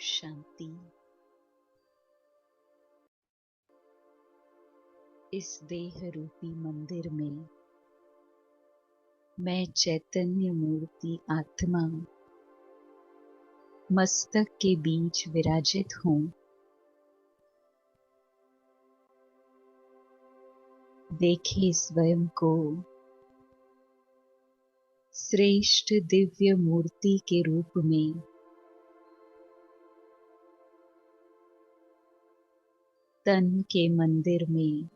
शांति। इस देह रूपी मंदिर में मैं चैतन्य मूर्ति आत्मा मस्तक के बीच विराजित हूँ। देखिए स्वयं को श्रेष्ठ दिव्य मूर्ति के रूप में तन के मंदिर में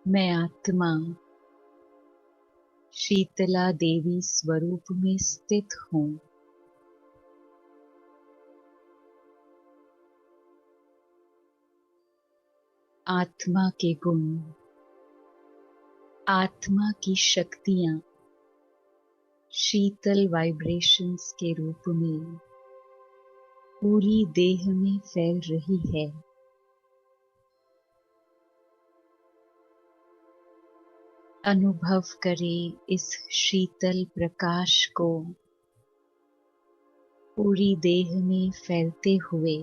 मैं आत्मा शीतला देवी स्वरूप में स्थित हूँ। आत्मा के गुण, आत्मा की शक्तियाँ शीतल वाइब्रेशंस के रूप में पूरी देह में फैल रही है। अनुभव करें इस शीतल प्रकाश को पूरी देह में फैलते हुए,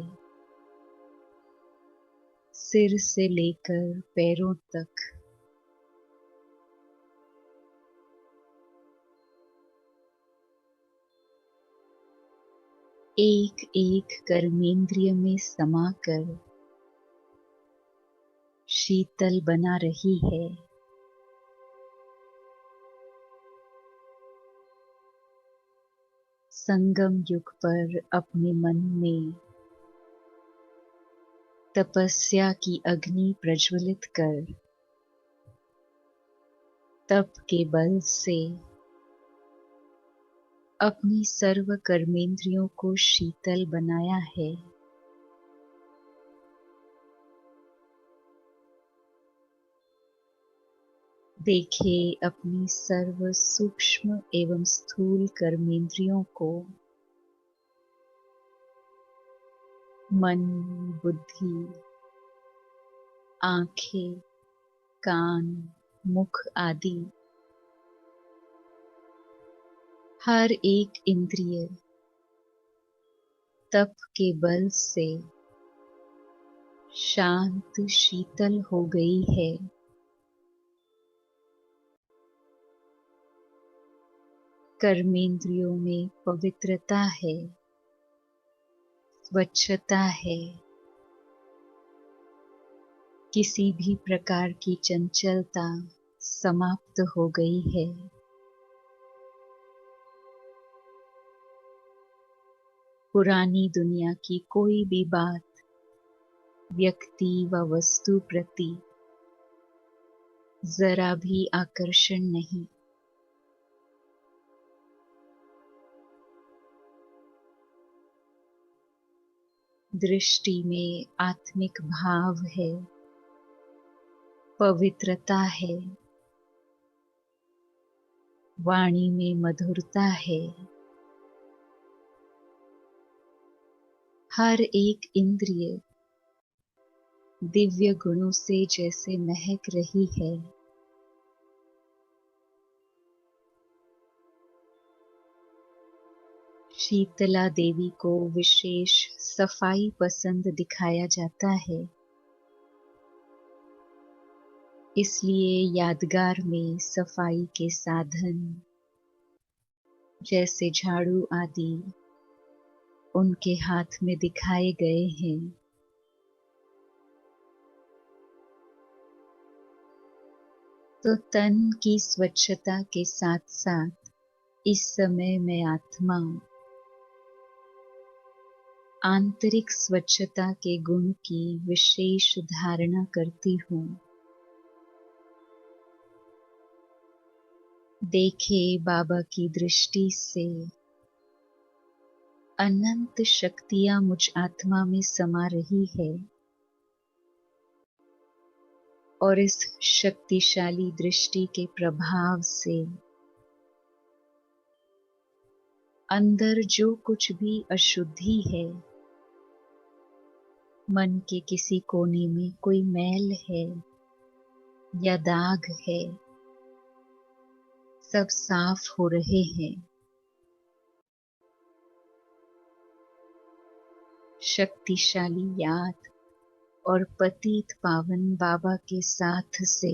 सिर से लेकर पैरों तक। एक एक कर्मेंद्रिय में समाकर शीतल बना रही है। संगम युग पर अपने मन में तपस्या की अग्नि प्रज्वलित कर तप के बल से अपनी सर्व कर्मेंद्रियों को शीतल बनाया है। देखिए अपनी सर्व सूक्ष्म एवं स्थूल कर्मेंद्रियों को मन, बुद्धि, आंखें, कान, मुख आदि हर एक इंद्रिय तप के बल से शांत शीतल हो गई है। कर्मेंद्रियों में पवित्रता है, स्वच्छता है, किसी भी प्रकार की चंचलता समाप्त हो गई है। पुरानी दुनिया की कोई भी बात व्यक्ति व वस्तु प्रति जरा भी आकर्षण नहीं। दृष्टि में आत्मिक भाव है, पवित्रता है, वाणी में मधुरता है। हर एक इंद्रिय दिव्य गुणों से जैसे महक रही है। शीतला देवी को विशेष सफाई पसंद दिखाया जाता है, इसलिए यादगार में सफाई के साधन जैसे झाड़ू आदि उनके हाथ में दिखाए गए हैं। तो तन की स्वच्छता के साथ साथ इस समय मैं आत्मा आंतरिक स्वच्छता के गुण की विशेष धारणा करती हूँ। देखे बाबा की दृष्टि से अनंत शक्तियाँ मुझ आत्मा में समा रही है और इस शक्तिशाली दृष्टि के प्रभाव से अंदर जो कुछ भी अशुद्धि है, मन के किसी कोने में कोई मैल है या दाग है, सब साफ हो रहे हैं। शक्तिशाली याद और पतित पावन बाबा के साथ से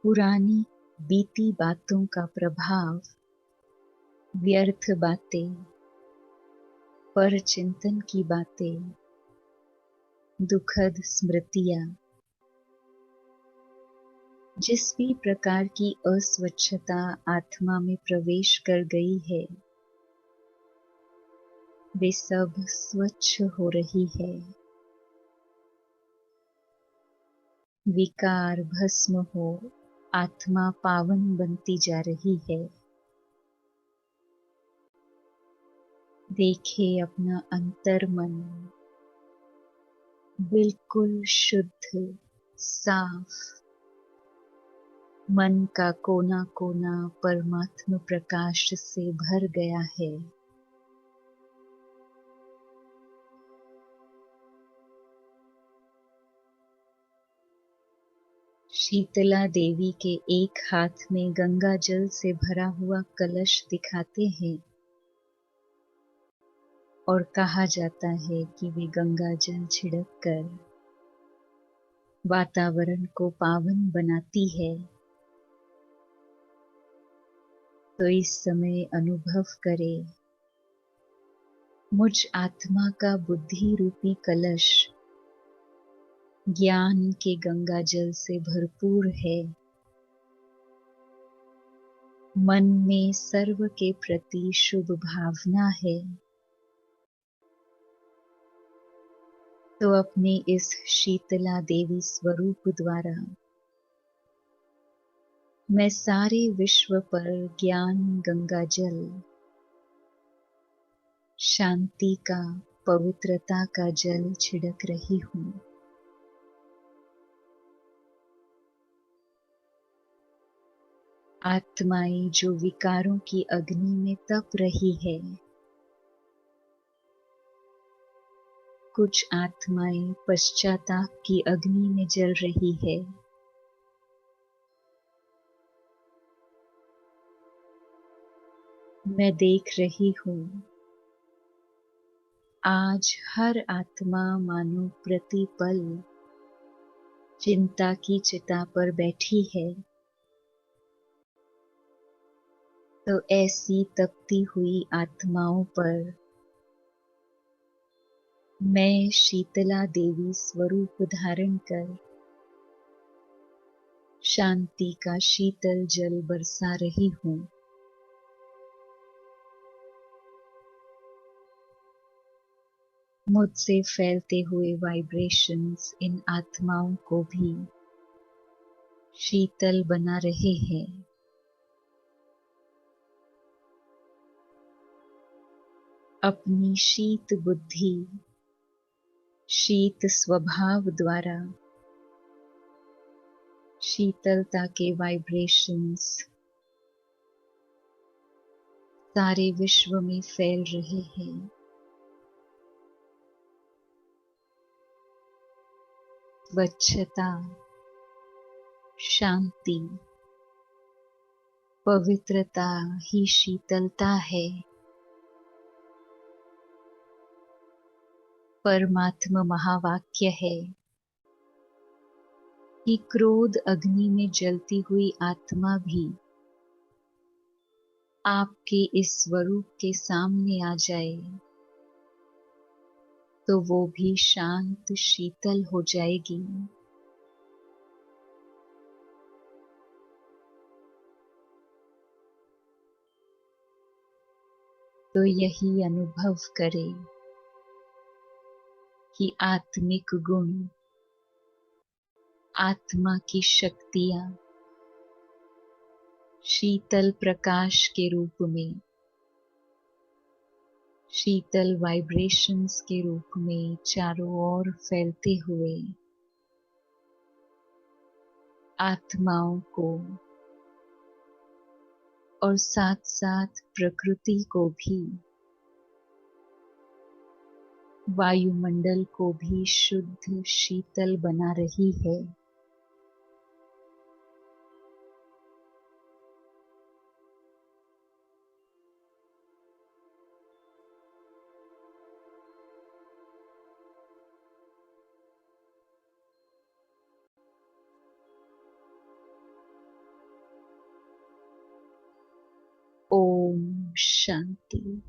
पुरानी बीती बातों का प्रभाव, व्यर्थ बातें, पर चिंतन की बातें, दुखद स्मृतियां, जिस भी प्रकार की अस्वच्छता आत्मा में प्रवेश कर गई है, वे सब स्वच्छ हो रही है। विकार भस्म हो आत्मा पावन बनती जा रही है। देखिए अपना अंतर मन बिल्कुल शुद्ध, साफ, मन का कोना कोना परमात्मा प्रकाश से भर गया है। शीतला देवी के एक हाथ में गंगा जल से भरा हुआ कलश दिखाते हैं और कहा जाता है कि वे गंगा जल छिड़क कर वातावरण को पावन बनाती है। तो इस समय अनुभव करें, मुझ आत्मा का बुद्धि रूपी कलश ज्ञान के गंगा जल से भरपूर है। मन में सर्व के प्रति शुभ भावना है। तो अपने इस शीतला देवी स्वरूप द्वारा मैं सारे विश्व पर ज्ञान गंगा जल, शांति का, पवित्रता का जल छिड़क रही हूँ। आत्माएं जो विकारों की अग्नि में तप रही है, कुछ आत्माएं पश्चाताप की अग्नि में जल रही है। मैं देख रही हूँ आज हर आत्मा मानो प्रतिपल चिंता की चिता पर बैठी है। तो ऐसी तपती हुई आत्माओं पर मैं शीतला देवी स्वरूप धारण कर शांति का शीतल जल बरसा रही हूँ। मुझसे फैलते हुए वाइब्रेशंस इन आत्माओं को भी शीतल बना रहे हैं। अपनी शीत बुद्धि, शीत स्वभाव द्वारा शीतलता के वाइब्रेशंस सारे विश्व में फैल रहे हैं। स्वच्छता, शांति, पवित्रता ही शीतलता है। परमात्मा महावाक्य है कि क्रोध अग्नि में जलती हुई आत्मा भी आपके इस स्वरूप के सामने आ जाए तो वो भी शांत शीतल हो जाएगी। तो यही अनुभव करें कि आत्मिक गुण, आत्मा की शक्तियां शीतल प्रकाश के रूप में, शीतल वाइब्रेशंस के रूप में चारों ओर फैलते हुए आत्माओं को और साथ साथ प्रकृति को भी, वायुमंडल को भी शुद्ध शीतल बना रही है। शांति।